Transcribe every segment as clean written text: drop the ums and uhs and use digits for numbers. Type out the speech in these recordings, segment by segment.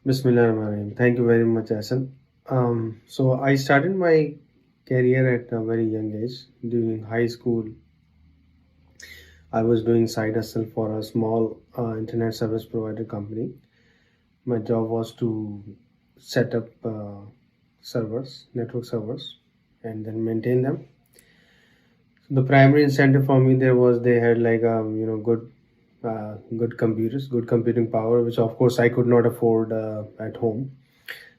Bismillahirrahmanirrahim. Thank you very much, Asan. So I started my career at a very young age. During high school, I was doing side hustle for a small internet service provider company. My job was to set up servers, network servers, and then maintain them. So the primary incentive for me there was they had like good computers, good computing power, which of course I could not afford at home.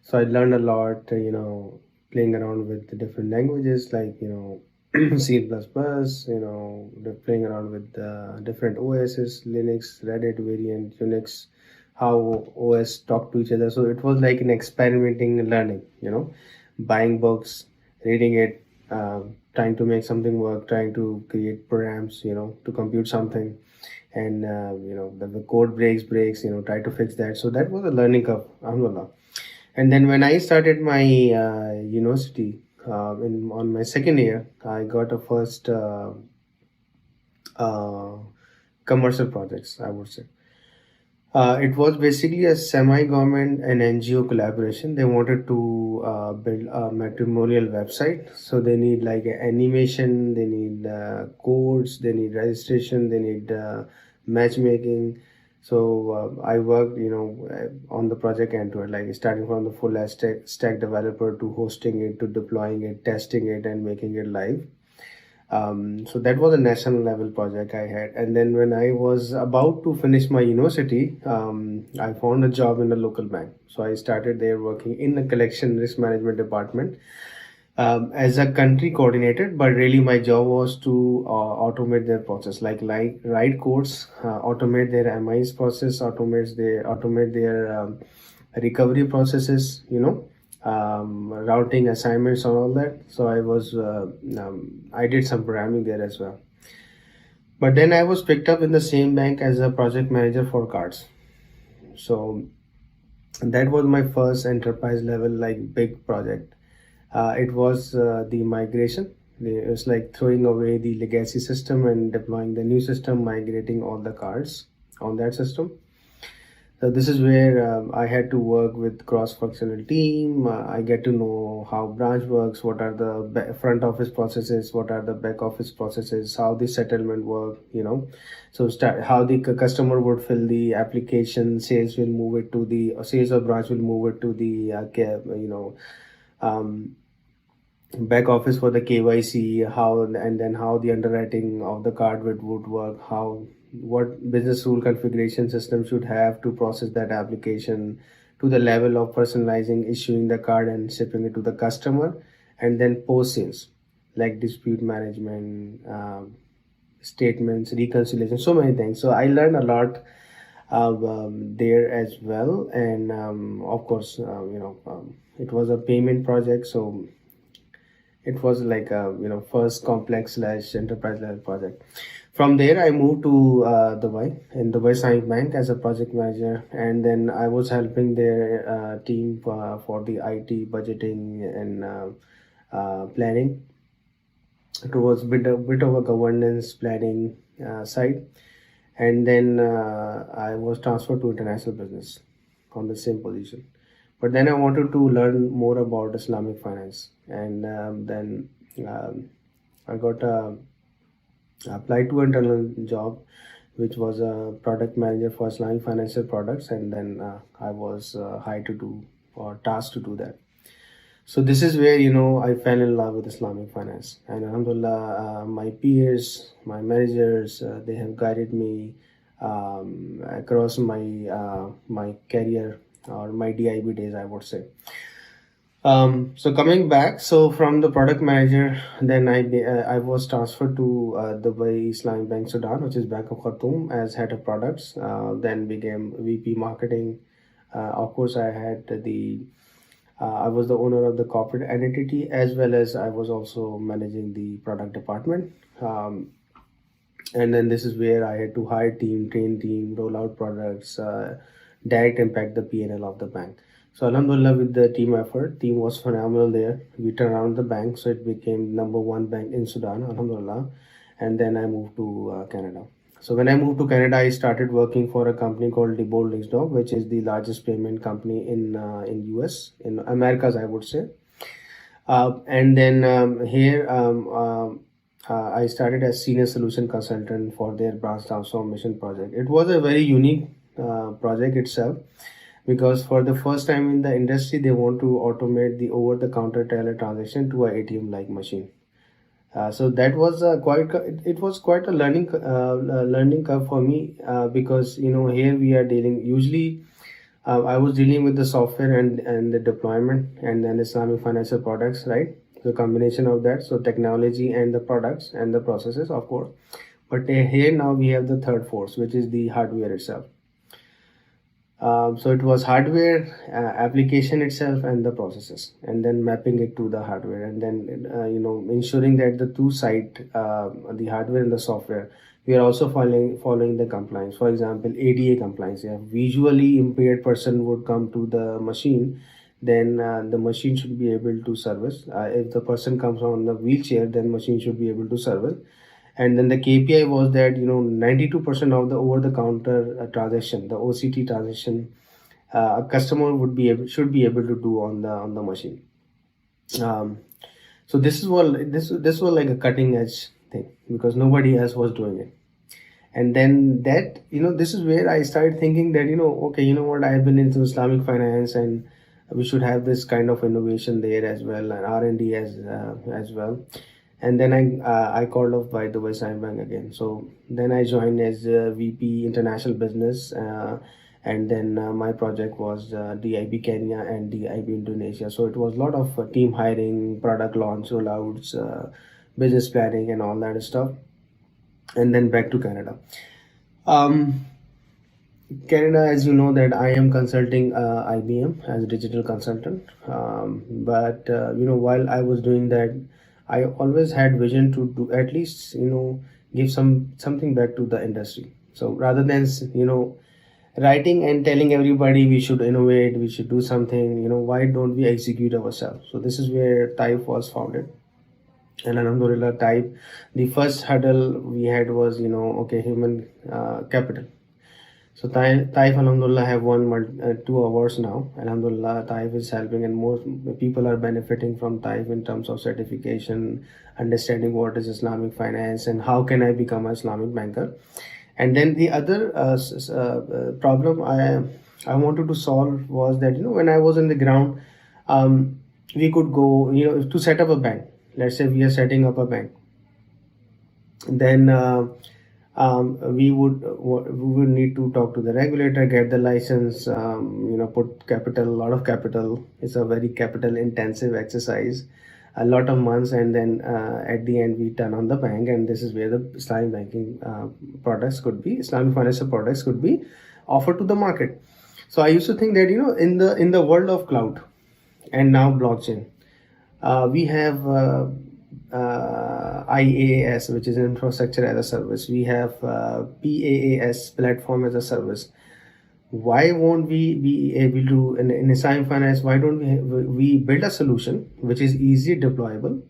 So I learned a lot, playing around with the different languages like, C++, playing around with different OSs, Linux, Reddit variant, Unix, how OS talk to each other. So it was like an experimenting learning, buying books, reading it, trying to make something work, trying to create programs, to compute something. And, the code breaks, try to fix that. So that was a learning curve, alhamdulillah. And then when I started my university, on my second year, I got a first uh, commercial projects, I would say. It was basically a semi-government and NGO collaboration. They wanted to build a matrimonial website. So they need like animation, they need codes, they need registration, they need matchmaking. So I worked, on the project end to end, like starting from the full stack developer to hosting it, to deploying it, testing it, and making it live. So that was a national level project I had. And then when I was about to finish my university, I found a job in a local bank. So I started there working in the collection risk management department as a country coordinator. But really, my job was to automate their process, like write codes, automate their MIS process, automate their recovery processes. Routing assignments and all that. So I did some programming there as well. But then I was picked up in the same bank as a project manager for cards. So that was my first enterprise level like big project. It was the migration. It was like throwing away the legacy system and deploying the new system, migrating all the cards on that system. So this is where I had to work with cross-functional team. I get to know how branch works, what are the front office processes, what are the back office processes, how the settlement work. So start how the customer would fill the application, sales will move it to the sales or branch will move it to the um, back office for the KYC, how and then how the underwriting of the card would work, how what business rule configuration system should have to process that application to the level of personalizing, issuing the card and shipping it to the customer, and then post sales like dispute management, statements, reconciliation, so many things. So I learned a lot there as well, and of course, it was a payment project, so it was like a first complex slash enterprise level project. From there, I moved to Dubai in Dubai Islamic Bank as a project manager, and then I was helping their team for the IT budgeting and planning. It was bit of a governance planning side, and then I was transferred to international business on the same position. But then I wanted to learn more about Islamic finance, and then um, I got applied to an internal job, which was a product manager for Islamic financial products, and then I was hired to do or tasked to do that. So this is where I fell in love with Islamic finance, and Alhamdulillah, my peers, my managers, they have guided me across my career or my DIB days, I would say. So coming back, so from the product manager, then I was transferred to Dubai Islamic Bank Sudan, which is Bank of Khartoum, as head of products. Then became VP marketing. Of course, I was the owner of the corporate entity as well as I was also managing the product department. And then this is where I had to hire team, train team, roll out products, direct impact the P&L of the bank. So Alhamdulillah, with the team effort, team was phenomenal there. We turned around the bank, so it became number one bank in Sudan, Alhamdulillah. And then I moved to Canada. So when I moved to Canada, I started working for a company called Dog, which is the largest payment company in US, in Americas, I would say. And then here I started as senior solution consultant for their branch transformation project. It was a very unique project itself, because for the first time in the industry, they want to automate the over-the-counter teller transaction to a ATM like machine. So that was it was quite a learning curve for me, because here we are dealing usually. I was dealing with the software and the deployment, and then Islamic financial products, right? The combination of that, so technology and the products and the processes, of course. But here now we have the third force, which is the hardware itself. So it was hardware, application itself, and the processes, and then mapping it to the hardware, and then ensuring that the two side, the hardware and the software, we are also following the compliance. For example, ADA compliance. If visually impaired person would come to the machine, then the machine should be able to service. If the person comes on the wheelchair, then machine should be able to service. And then the KPI was that 92% of the over the counter transaction, the OCT transaction, a customer should be able to do on the machine. So this was like a cutting edge thing, because nobody else was doing it. And then that this is where I started thinking that okay, what, I have been into Islamic finance, and we should have this kind of innovation there as well, and R&D as well. And then I called off by the Islamic Bank again. So then I joined as VP International Business, and then my project was DIB Kenya and DIB Indonesia. So it was a lot of team hiring, product launch, rollouts, business planning, and all that stuff. And then back to Canada. Canada, as you know, that I am consulting IBM as a digital consultant. But while I was doing that, I always had vision to do at least give something back to the industry. So rather than writing and telling everybody we should innovate, we should do something, why don't we execute ourselves? So this is where Type was founded. And Alhamdulillah, Type, the first hurdle we had was okay, human capital. So Taif, Alhamdulillah, have won 2 awards now. Alhamdulillah, Taif is helping, and more people are benefiting from Taif in terms of certification, understanding what is Islamic finance, and how can I become an Islamic banker. And then the other problem I wanted to solve was that when I was on the ground, we could go to set up a bank. Let's say we are setting up a bank, then we would need to talk to the regulator, get the license, put capital, a lot of capital. It's a very capital intensive exercise, a lot of months, and then at the end we turn on the bank, and this is where the Islamic banking Islamic financial products could be offered to the market. So I used to think that in the world of cloud and now blockchain, we have IaaS, which is infrastructure as a service. We have PaaS, platform as a service. Why won't we be able to, in Islamic finance, why don't we build a solution which is easily deployable,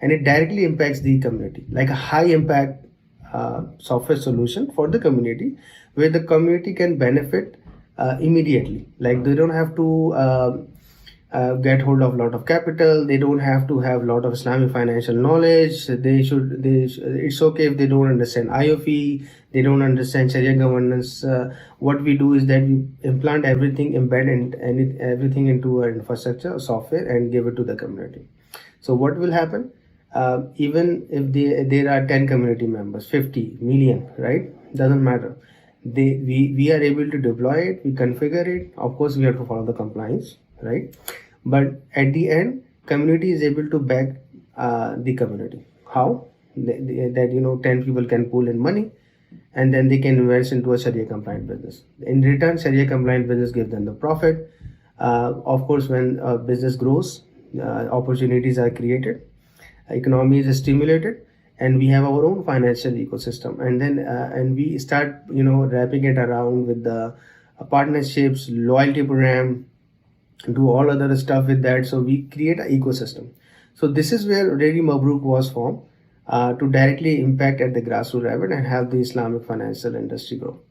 and it directly impacts the community, like a high impact software solution for the community, where the community can benefit immediately. Like they don't have to get hold of a lot of capital. They don't have to have a lot of Islamic financial knowledge. It's okay if they don't understand IOFE, they don't understand Sharia governance. What we do is that we implant everything, embed everything into our infrastructure, software, and give it to the community. So what will happen? Even if there are 10 community members, 50 million, right? Doesn't matter. We are able to deploy it, we configure it. Of course, we have to follow the compliance, right? But at the end, community is able to back the community. How? That 10 people can pool in money, and then they can invest into a Sharia compliant business. In return, Sharia compliant business gives them the profit. Of course, when business grows, opportunities are created, economy is stimulated, and we have our own financial ecosystem. And then and we start wrapping it around with the partnerships, loyalty program, do all other stuff with that. So we create an ecosystem. So this is where Al-Mabrook was formed. to directly impact at the grassroots level and help the Islamic financial industry grow.